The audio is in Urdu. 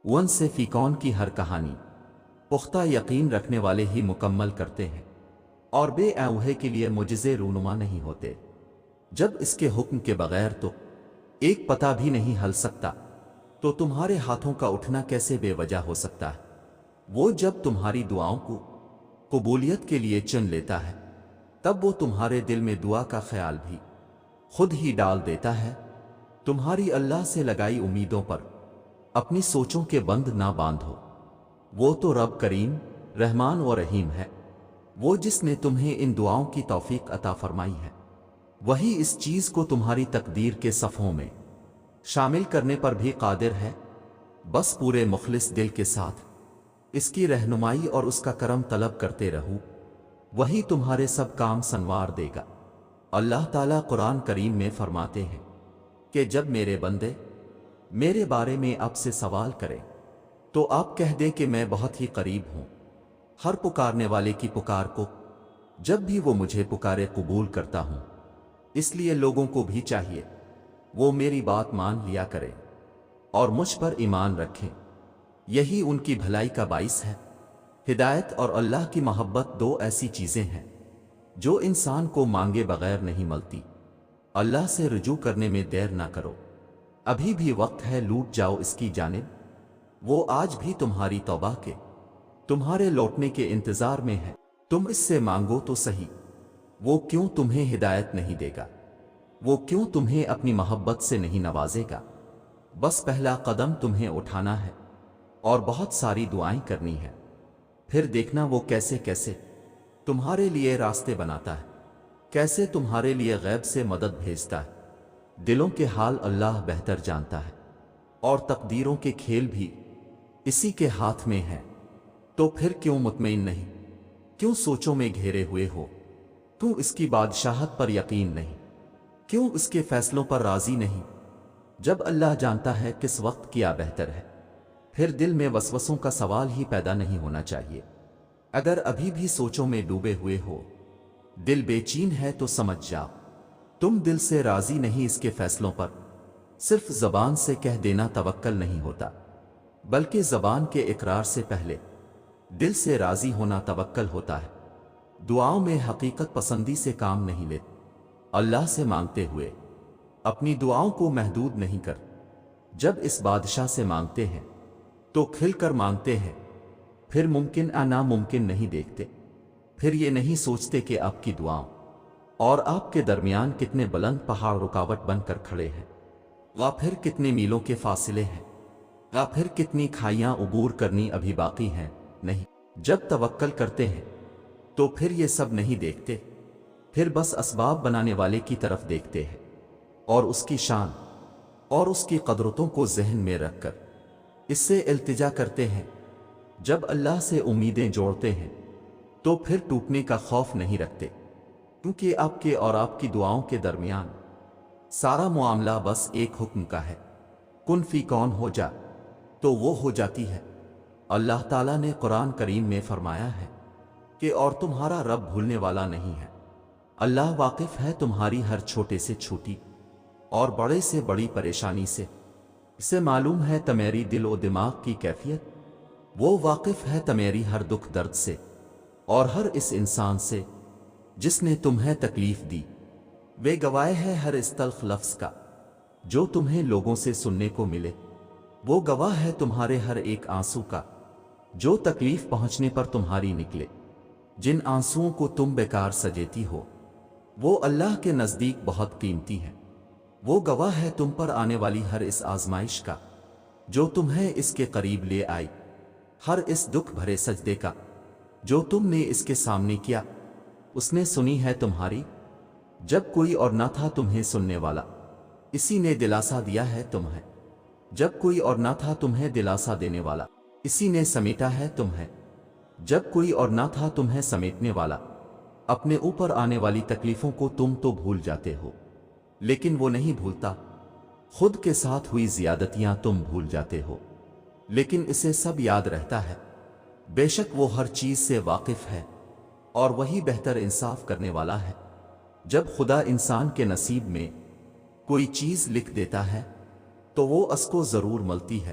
ون سے فیکون کی ہر کہانی پختہ یقین رکھنے والے ہی مکمل کرتے ہیں، اور بے اوہے کے لیے معجزے رونما نہیں ہوتے۔ جب اس کے حکم کے بغیر تو ایک پتہ بھی نہیں ہل سکتا، تو تمہارے ہاتھوں کا اٹھنا کیسے بے وجہ ہو سکتا ہے؟ وہ جب تمہاری دعاؤں کو قبولیت کے لیے چن لیتا ہے، تب وہ تمہارے دل میں دعا کا خیال بھی خود ہی ڈال دیتا ہے۔ تمہاری اللہ سے لگائی امیدوں پر اپنی سوچوں کے بند نہ باندھو، وہ تو رب کریم، رحمان و رحیم ہے۔ وہ جس نے تمہیں ان دعاؤں کی توفیق عطا فرمائی ہے، وہی اس چیز کو تمہاری تقدیر کے صفحوں میں شامل کرنے پر بھی قادر ہے۔ بس پورے مخلص دل کے ساتھ اس کی رہنمائی اور اس کا کرم طلب کرتے رہو، وہی تمہارے سب کام سنوار دے گا۔ اللہ تعالیٰ قرآن کریم میں فرماتے ہیں کہ جب میرے بندے میرے بارے میں آپ سے سوال کریں تو آپ کہہ دیں کہ میں بہت ہی قریب ہوں، ہر پکارنے والے کی پکار کو جب بھی وہ مجھے پکارے قبول کرتا ہوں۔ اس لیے لوگوں کو بھی چاہیے وہ میری بات مان لیا کریں اور مجھ پر ایمان رکھیں، یہی ان کی بھلائی کا باعث ہے۔ ہدایت اور اللہ کی محبت دو ایسی چیزیں ہیں جو انسان کو مانگے بغیر نہیں ملتی۔ اللہ سے رجوع کرنے میں دیر نہ کرو، ابھی بھی وقت ہے، لوٹ جاؤ اس کی جانب۔ وہ آج بھی تمہاری توبہ کے، تمہارے لوٹنے کے انتظار میں ہے۔ تم اس سے مانگو تو صحیح، وہ کیوں تمہیں ہدایت نہیں دے گا؟ وہ کیوں تمہیں اپنی محبت سے نہیں نوازے گا؟ بس پہلا قدم تمہیں اٹھانا ہے اور بہت ساری دعائیں کرنی ہے، پھر دیکھنا وہ کیسے کیسے تمہارے لیے راستے بناتا ہے، کیسے تمہارے لیے غیب سے مدد بھیجتا ہے۔ دلوں کے حال اللہ بہتر جانتا ہے، اور تقدیروں کے کھیل بھی اسی کے ہاتھ میں ہیں۔ تو پھر کیوں مطمئن نہیں؟ کیوں سوچوں میں گھیرے ہوئے ہو؟ کیوں اس کی بادشاہت پر یقین نہیں؟ کیوں اس کے فیصلوں پر راضی نہیں؟ جب اللہ جانتا ہے کس وقت کیا بہتر ہے، پھر دل میں وسوسوں کا سوال ہی پیدا نہیں ہونا چاہیے۔ اگر ابھی بھی سوچوں میں ڈوبے ہوئے ہو، دل بے چین ہے، تو سمجھ جاؤ تم دل سے راضی نہیں اس کے فیصلوں پر۔ صرف زبان سے کہہ دینا توکل نہیں ہوتا، بلکہ زبان کے اقرار سے پہلے دل سے راضی ہونا توکل ہوتا ہے۔ دعاؤں میں حقیقت پسندی سے کام نہیں لیتے۔ اللہ سے مانگتے ہوئے اپنی دعاؤں کو محدود نہیں کر۔ جب اس بادشاہ سے مانگتے ہیں تو کھل کر مانگتے ہیں، پھر ممکن ناممکن نہیں دیکھتے، پھر یہ نہیں سوچتے کہ آپ کی دعاؤں اور آپ کے درمیان کتنے بلند پہاڑ رکاوٹ بن کر کھڑے ہیں، یا پھر کتنے میلوں کے فاصلے ہیں، یا پھر کتنی کھائیاں عبور کرنی ابھی باقی ہیں۔ نہیں، جب توکل کرتے ہیں تو پھر یہ سب نہیں دیکھتے، پھر بس اسباب بنانے والے کی طرف دیکھتے ہیں، اور اس کی شان اور اس کی قدرتوں کو ذہن میں رکھ کر اس سے التجا کرتے ہیں۔ جب اللہ سے امیدیں جوڑتے ہیں تو پھر ٹوٹنے کا خوف نہیں رکھتے، کیونکہ آپ کے اور آپ کی دعاؤں کے درمیان سارا معاملہ بس ایک حکم کا ہے، کن فی کون ہو جا، تو وہ ہو جاتی ہے۔ اللہ تعالیٰ نے قرآن کریم میں فرمایا ہے کہ اور تمہارا رب بھولنے والا نہیں ہے، اللہ واقف ہے تمہاری ہر چھوٹے سے چھوٹی اور بڑے سے بڑی پریشانی سے، اسے معلوم ہے تمہاری دل و دماغ کی کیفیت، وہ واقف ہے تمہاری ہر دکھ درد سے اور ہر اس انسان سے جس نے تمہیں تکلیف دی۔ وہ گواہ ہے ہر اس تلخ لفظ کا جو تمہیں لوگوں سے سننے کو ملے، وہ گواہ ہے تمہارے ہر ایک آنسو کا جو تکلیف پہنچنے پر تمہاری نکلے۔ جن آنسوؤں کو تم بیکار سجیتی ہو، وہ اللہ کے نزدیک بہت قیمتی ہیں۔ وہ گواہ ہے تم پر آنے والی ہر اس آزمائش کا جو تمہیں اس کے قریب لے آئی، ہر اس دکھ بھرے سجدے کا جو تم نے اس کے سامنے کیا، اس نے سنی ہے تمہاری جب کوئی اور نہ تھا تمہیں سننے والا، اسی نے دلاسا دیا ہے تمہیں جب کوئی اور نہ تھا تمہیں دلاسا دینے والا، اسی نے سمیٹا ہے تمہیں جب کوئی اور نہ تھا تمہیں سمیٹنے والا۔ اپنے اوپر آنے والی تکلیفوں کو تم تو بھول جاتے ہو، لیکن وہ نہیں بھولتا۔ خود کے ساتھ ہوئی زیادتیاں تم بھول جاتے ہو، لیکن اسے سب یاد رہتا ہے۔ بے شک وہ ہر چیز سے واقف ہے اور وہی بہتر انصاف کرنے والا ہے۔ جب خدا انسان کے نصیب میں کوئی چیز لکھ دیتا ہے تو وہ اس کو ضرور ملتی ہے،